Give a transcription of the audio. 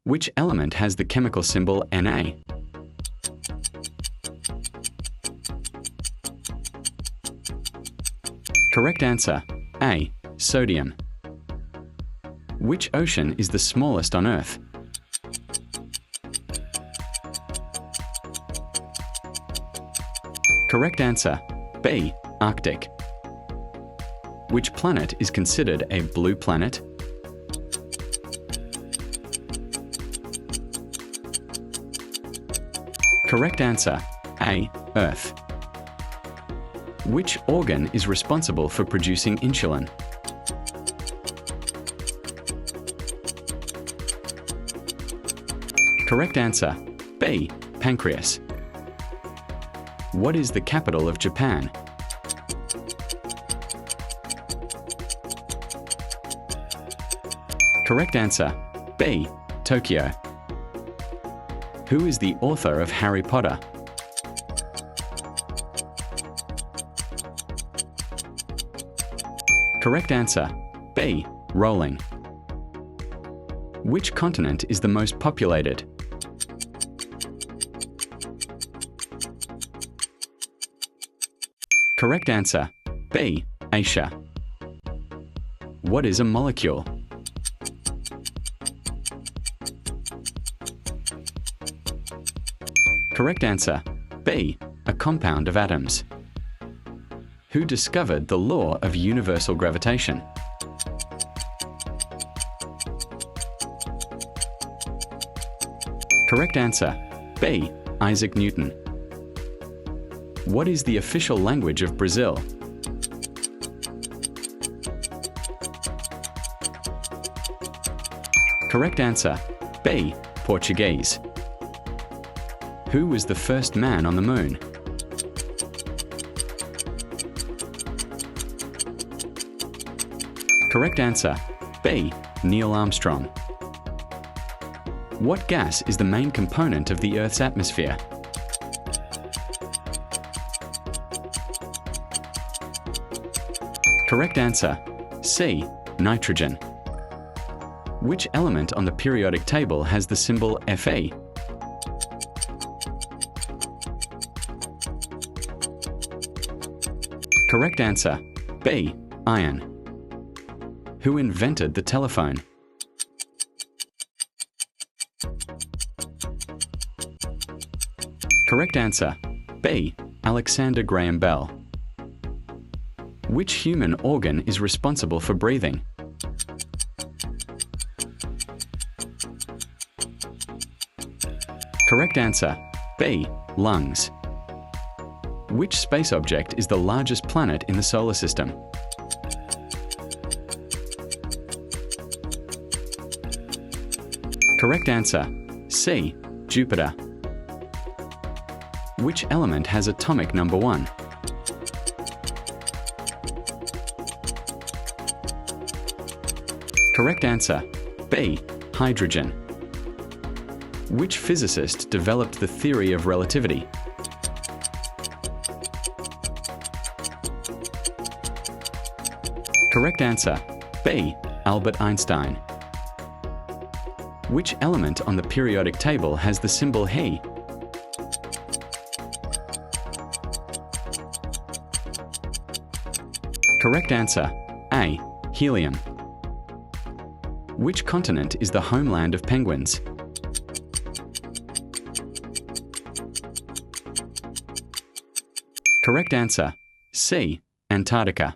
Which element has the chemical symbol Na? Correct answer, A. Sodium. Which ocean is the smallest on Earth? Correct answer, B. Arctic. Which planet is considered a blue planet? Correct answer, A. Earth. Which organ is responsible for producing insulin? Correct answer, B. Pancreas. What is the capital of Japan? Correct answer, B. Tokyo. Who is the author of Harry Potter? Correct answer, B. Rowling. Which continent is the most populated? Correct answer, B. Asia. What is a molecule? Correct answer, B. A compound of atoms. Who discovered the law of universal gravitation? Correct answer, B. Isaac Newton. What is the official language of Brazil? Correct answer, B. Portuguese. Who was the first man on the moon? Correct answer, B. Neil Armstrong. What gas is the main component of the Earth's atmosphere? Correct answer, C. Nitrogen. Which element on the periodic table has the symbol Fe? Correct answer, B. Iron. Who invented the telephone? Correct answer, B. Alexander Graham Bell. Which human organ is responsible for breathing? Correct answer, B. Lungs. Which space object is the largest planet in the solar system? Correct answer, C. Jupiter. Which element has atomic number 1? Correct answer, B. Hydrogen. Which physicist developed the theory of relativity? Correct answer, B. Albert Einstein. Which element on the periodic table has the symbol He? Correct answer, A. Helium. Which continent is the homeland of penguins? Correct answer, C. Antarctica.